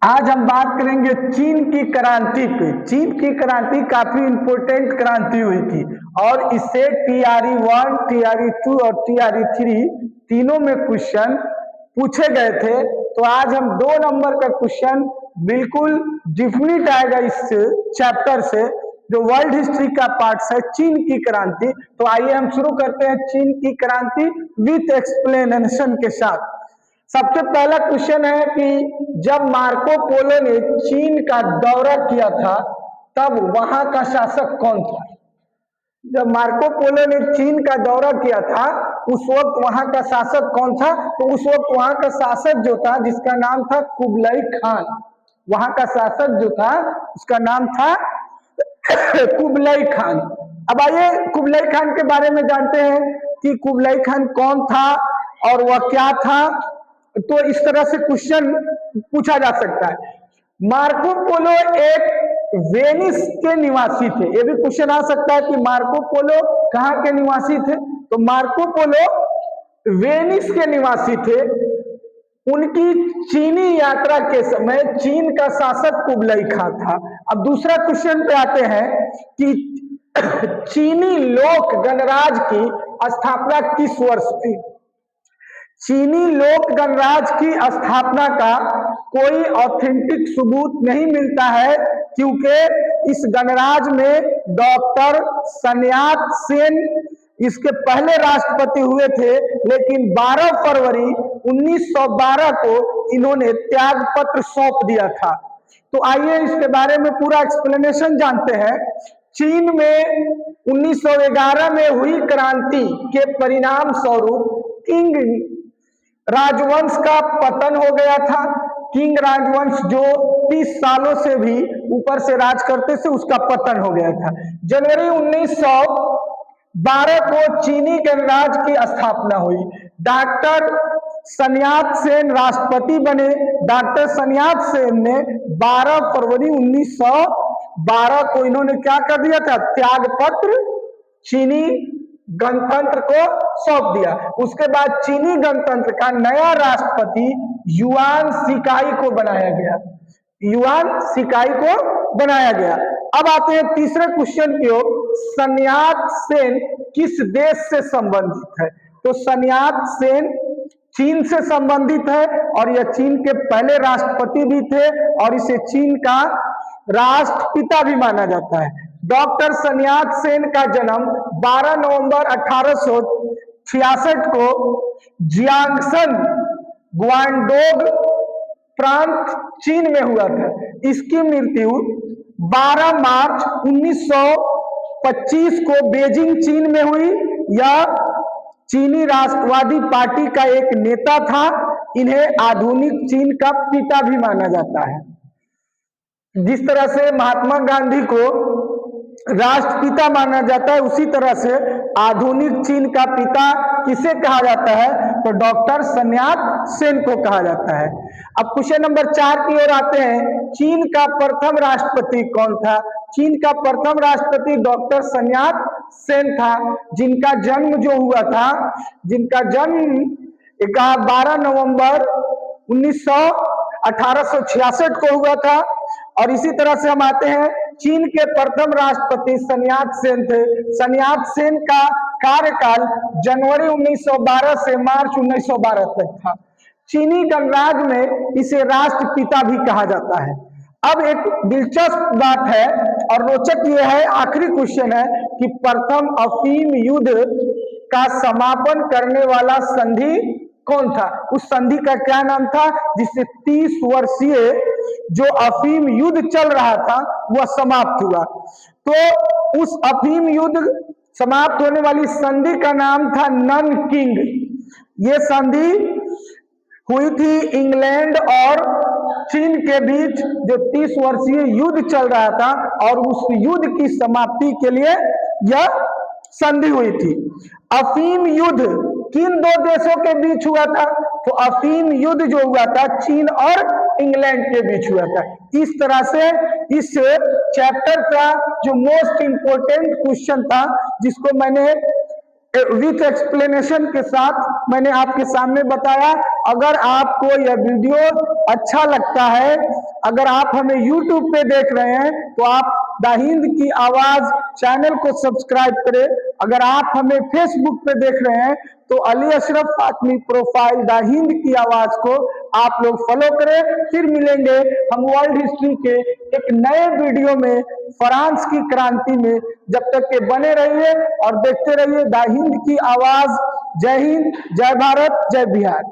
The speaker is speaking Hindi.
आज हम बात करेंगे चीन की क्रांति पे। चीन की क्रांति काफी इंपोर्टेंट क्रांति हुई थी और इससे TRE 1, TRE 2 और TRE 3 तीनों में क्वेश्चन पूछे गए थे। तो आज हम 2 नंबर का क्वेश्चन बिल्कुल डिफिनिट आएगा इस चैप्टर से, जो वर्ल्ड हिस्ट्री का पार्ट है, चीन की क्रांति। तो आइए हम शुरू करते हैं चीन की क्रांति विथ एक्सप्लेनेशन के साथ। सबसे पहला क्वेश्चन है कि जब मार्को पोलो ने चीन का दौरा किया था तब वहां का शासक कौन था? जब मार्को पोलो ने चीन का दौरा किया था उस वक्त वहां का शासक कौन था? तो उस वक्त वहां का शासक जो था, जिसका नाम था कुबलाई खान, वहां का शासक जो था उसका नाम था कुबलाई खान। अब आइए कुबलाई खान के बारे में जानते हैं कि कुबलाई खान कौन था और वह क्या था। तो इस तरह से क्वेश्चन पूछा जा सकता है। मार्को पोलो एक वेनिस के निवासी थे। ये भी क्वेश्चन आ सकता है कि मार्को पोलो कहाँ के निवासी थे? तो मार्को पोलो वेनिस के निवासी थे। उनकी चीनी यात्रा के समय चीन का शासक कुबलाई खान था। अब दूसरा क्वेश्चन पे आते हैं कि चीनी लोक गणराज्य की स्थापना किस वर्ष हुई? चीनी लोक गणराज्य की स्थापना का कोई ऑथेंटिक सबूत नहीं मिलता है, क्योंकि इस गणराज्य में डॉक्टर सन यात सेन इसके पहले राष्ट्रपति हुए थे, लेकिन 12 फरवरी 1912 को इन्होंने त्याग पत्र सौंप दिया था। तो आइए इसके बारे में पूरा एक्सप्लेनेशन जानते हैं। चीन में 1911 में हुई क्रांति के परिणाम स्वरूप किंग राजवंश का पतन हो गया था। किंग राजवंश जो 30 सालों से भी ऊपर से राज करते थे, उसका पतन हो गया था। जनवरी 1912 को चीनी गणराज्य की स्थापना हुई। डॉक्टर सन यात सेन राष्ट्रपति बने। डॉक्टर सन यात सेन ने 12 फरवरी 1912 को इन्होंने क्या कर दिया था? त्याग पत्र चीनी गणतंत्र को सौंप दिया। उसके बाद चीनी गणतंत्र का नया राष्ट्रपति युआन शिकाई को बनाया गया। युआन शिकाई को बनाया गया। अब आते हैं तीसरे क्वेश्चन की ओर। सन यात सेन किस देश से संबंधित है? तो सन यात सेन चीन से संबंधित है और यह चीन के पहले राष्ट्रपति भी थे और इसे चीन का राष्ट्रपिता भी माना जाता है। डॉक्टर सन यात सेन का जन्म 12 नवंबर 1866 को जियांगसन ग्वांगडोंग प्रांत चीन में हुआ था। इसकी मृत्यु 12 मार्च 1925 को बीजिंग चीन में हुई। यह चीनी राष्ट्रवादी पार्टी का एक नेता था। इन्हें आधुनिक चीन का पिता भी माना जाता है। जिस तरह से महात्मा गांधी को राष्ट्रपिता माना जाता है, उसी तरह से आधुनिक चीन का पिता किसे कहा जाता है? तो डॉक्टर सन यात सेन को कहा जाता है। अब क्वेश्चन नंबर 4 की ओर आते हैं। चीन का प्रथम राष्ट्रपति कौन था? चीन का प्रथम राष्ट्रपति डॉक्टर सन यात सेन था, जिनका जन्म जो हुआ था, जिनका जन्म 12 नवंबर 1866 को हुआ था। और इसी तरह से हम आते हैं, चीन के प्रथम राष्ट्रपति सन यात सेन थे। सन यात सेन का कार्यकाल जनवरी 1912 से मार्च 1912 तक था। चीनी गणराज्य में इसे राष्ट्रपिता भी कहा जाता है। अब एक दिलचस्प बात है और रोचक यह है, आखिरी क्वेश्चन है कि प्रथम अफीम युद्ध का समापन करने वाला संधि कौन था? उस संधि का क्या नाम था जिससे 30 वर्षीय जो अफीम युद्ध चल रहा था वह समाप्त हुआ? तो उस अफीम युद्ध समाप्त होने वाली संधि का नाम था ननकिंग। ये संधि हुई थी इंग्लैंड और चीन के बीच, जो 30 वर्षीय युद्ध चल रहा था, और उस युद्ध की समाप्ति के लिए यह संधि हुई थी। अफीम युद्ध किन 2 देशों के बीच हुआ था? तो अफीम युद्ध जो हुआ था चीन और इंग्लैंड के बीच हुआ था। इस तरह से इस चैप्टर का जो मोस्ट इंपोर्टेंट क्वेश्चन था, जिसको मैंने विथ एक्सप्लेनेशन के साथ मैंने आपके सामने बताया। अगर आपको यह वीडियो अच्छा लगता है, अगर आप हमें YouTube पे देख रहे हैं तो आप द हिंद की आवाज चैनल को सब्सक्राइब करें। अगर आप हमें Facebook पे देख रहे हैं तो अली अशरफ फातमी प्रोफाइल द हिंद की आवाज को आप लोग फॉलो करें। फिर मिलेंगे हम वर्ल्ड हिस्ट्री के एक नए वीडियो में फ्रांस की क्रांति में। जब तक के बने रहिए और देखते रहिए द हिंद की आवाज। जय हिंद, जय भारत, जय बिहार।